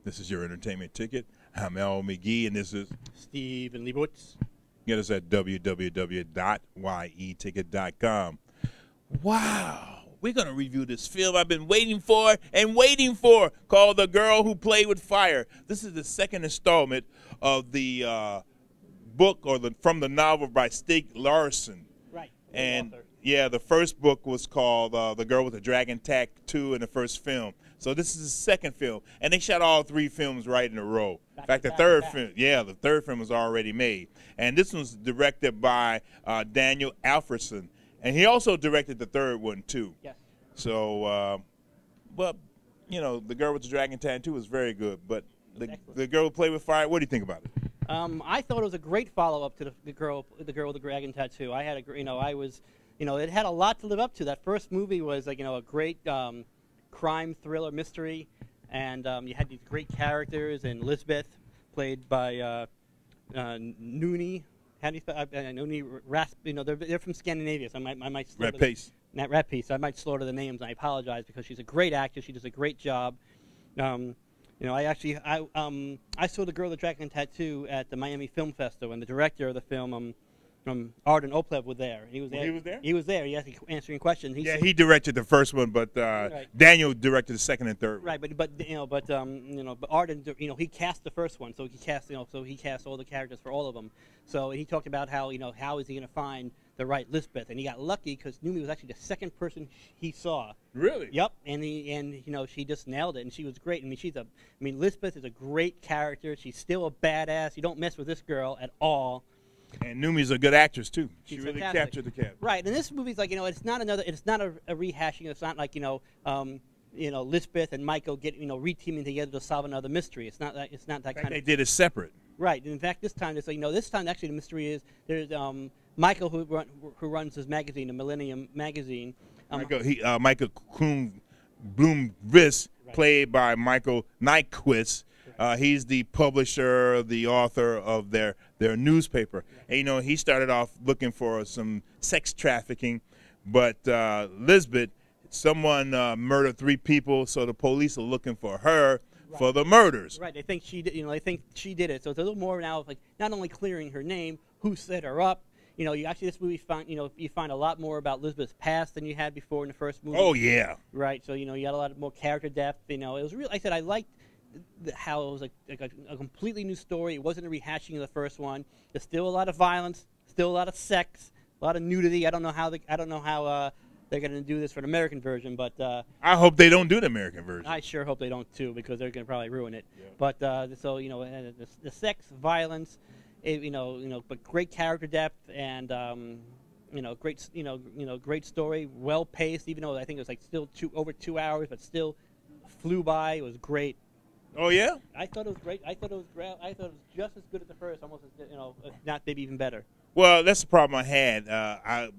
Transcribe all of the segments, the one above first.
This is your entertainment ticket. I'm Al McGee, and this is Steve and Leibowitz. Get us at www.yeticket.com. Wow, we're going to review this film I've been waiting for called The Girl Who Played with Fire. This is the second installment of the book from the novel by Stieg Larsson. Right. And yeah, the first book was called The Girl with the Dragon Tattoo in the first film. So this is the second film, and they shot all three films right in a row. In fact, the third film was already made, and this one's directed by Daniel Alfredson, and he also directed the third one too. Yes. So, but you know, The Girl with the Dragon Tattoo was very good, but the Girl Who Played with Fire. What do you think about it? I thought it was a great follow-up to the girl with the dragon tattoo. I had it had a lot to live up to. That first movie was like a great crime thriller mystery, and you had these great characters, and Lisbeth, played by Noonie. How do you spell Noonie Rasp? They're from Scandinavia, so I might Red Pace. Not Red Pace. I might slaughter the names, and I apologize because she's a great actress. She does a great job. I saw The Girl with the Dragon Tattoo at the Miami Film Festival, and the director of the film, Arden Oplev, was there. He was there. He was there? He was there. He was answering questions. He directed the first one, but right. Daniel directed the second and third. Right, but Arden, he cast the first one, so he cast all the characters for all of them. So he talked about how how is he going to find the right Lisbeth, and he got lucky because Noomi was actually the second person he saw. Really? Yep, and she just nailed it, and she was great. Lisbeth is a great character. She's still a badass. You don't mess with this girl at all. And Numi's a good actress too. She really fantastic. captured the character. Right, and this movie's like it's not a rehashing. It's not like Lisbeth and Michael get re-teaming together to solve another mystery. It's not that kind of. They did it separate. Right. In fact, this time this time actually the mystery is there's Michael who runs his magazine, the Millennium magazine. Michael Bloomquist, played by Michael Nyquist. He's the publisher, the author of their newspaper. And, he started off looking for some sex trafficking, but Lisbeth, someone murdered 3 people, so the police are looking for her for the murders. Right. They think she did. They think she did it. So it's a little more now of like not only clearing her name, who set her up. This movie you find a lot more about Lisbeth's past than you had before in the first movie. Oh yeah. Right. So you got a lot more character depth. It was real. I liked how it was a completely new story. It wasn't a rehashing of the first one. There's still a lot of violence, still a lot of sex, a lot of nudity. I don't know how they're going to do this for the American version, but I hope they don't do the American version. I sure hope they don't too, because they're going to probably ruin it. Yeah. But the sex, violence, but great character depth and great story, well paced. Even though I think it was like still over 2 hours, but still flew by. It was great. Oh yeah. I thought it was great. I thought it was just as good as the first, almost as if not maybe even better. Well, that's the problem I had.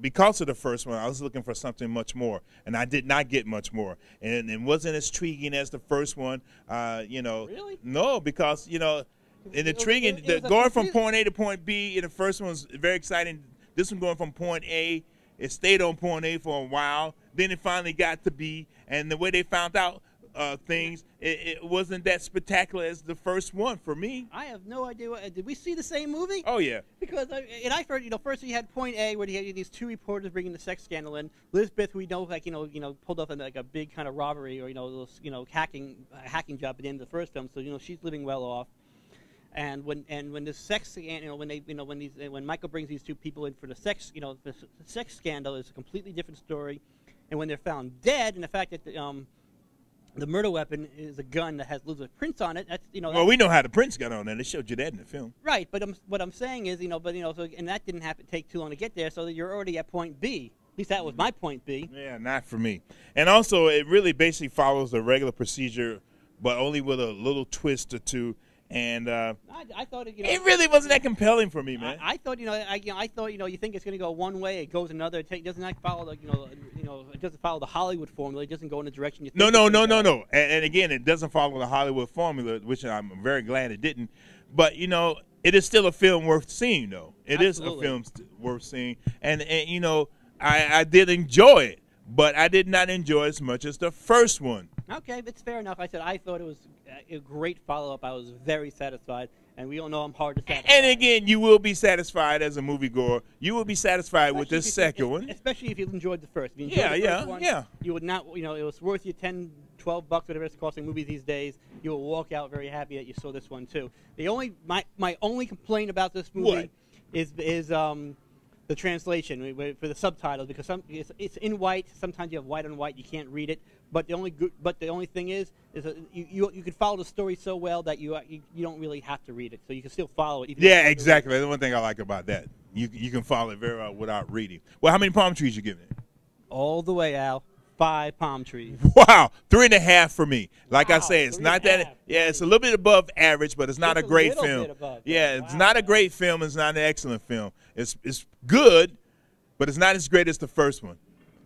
Because of the first one, I was looking for something much more, and I did not get much more. And it wasn't as intriguing as the first one. Really? No, because intriguing. Going from point A to point B in the first one was very exciting. This one going from point A, it stayed on point A for a while. Then it finally got to B, and the way they found out things, it wasn't that spectacular as the first one for me. I have no idea. Did we see the same movie? Oh yeah. Because I heard, first you had point A where you had these 2 reporters bringing the sex scandal in. Lisbeth, who we know, pulled off like a big kind of robbery or hacking job at the end of the first film. So she's living well off. And when the sex, when Michael brings these 2 people in for the sex, the sex scandal is a completely different story. And when they're found dead, and the fact that the murder weapon is a gun that has Elizabeth Prince on it. Well, we know how the Prince got on there. They showed you that in the film. Right, but what I'm saying is, and that didn't take too long to get there, so that you're already at point B. At least that was my point B. Yeah, not for me. And also, it really basically follows the regular procedure, but only with a little twist or two. And I thought it really wasn't that compelling for me, man. I thought I thought you think it's going to go one way, it goes another. It doesn't follow it doesn't follow the Hollywood formula. It doesn't go in the direction you think. No. And again, it doesn't follow the Hollywood formula, which I'm very glad it didn't. But it is still a film worth seeing, though. It Absolutely. is a film worth seeing, and I did enjoy it, but I did not enjoy it as much as the first one. Okay, it's fair enough. I said I thought it was a great follow-up. I was very satisfied, and we all know I'm hard to satisfy. And again, you will be satisfied as a moviegoer. You will be satisfied with this second one. Especially if you enjoyed the first. If you enjoyed the first one, you would not, you know, it was worth you $10, $12, whatever it's costing movies these days. You will walk out very happy that you saw this one too. The only my only complaint about this movie is the translation for the subtitles, because it's in white. Sometimes you have white on white, you can't read it. But the only thing is that you can follow the story so well that you don't really have to read it, so you can still follow it. Yeah, exactly. That's the one thing I like about that. You can follow it very well without reading. Well, how many palm trees you giving it? All the way, Al. 5 palm trees. Wow, 3.5 for me. Like I Wow, say, it's not 3.5. that. Yeah, it's a little bit above average, but it's not a great little film. bit above. Yeah, Wow. it's not a great film. It's not an excellent film. It's good, but it's not as great as the first one.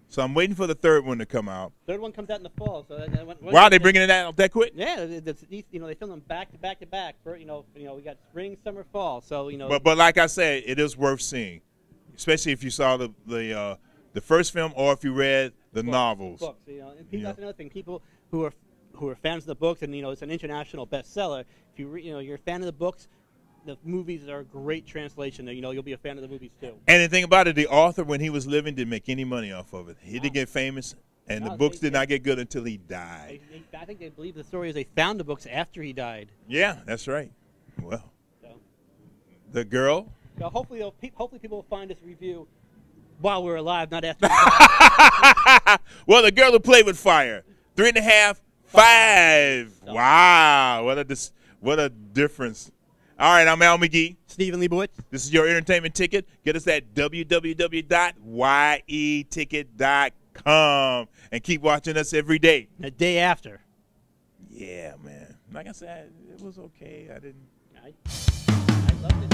So I'm waiting for the third one to come out. Third one comes out in the fall. So Wow, they bringing it out that quick? Yeah, you know, they film them back to back to back. You know, we got spring, summer, fall. So you know. But like I said, it is worth seeing, especially if you saw the first film or if you read the novels. Books, you know, and people, that's another thing. People who are fans of the books, and you know, it's an international bestseller. If you're a fan of the books, the movies are a great translation. You know, you'll be a fan of the movies too. And the thing about it, the author, when he was living, didn't make any money off of it. He didn't get famous, and the books did not get good until he died. I think they believe the story is they found the books after he died. Yeah, that's right. Well, the girl. So hopefully people will find this review while we're alive, not after. Well, the girl who played with fire, 3.5, 5. Wow, what a difference. All right, I'm Al McGee. Stephen Leibowitz. This is your entertainment ticket. Get us at www.yeticket.com and keep watching us every day. The day after. Yeah, man. Like I said, it was okay. I loved it.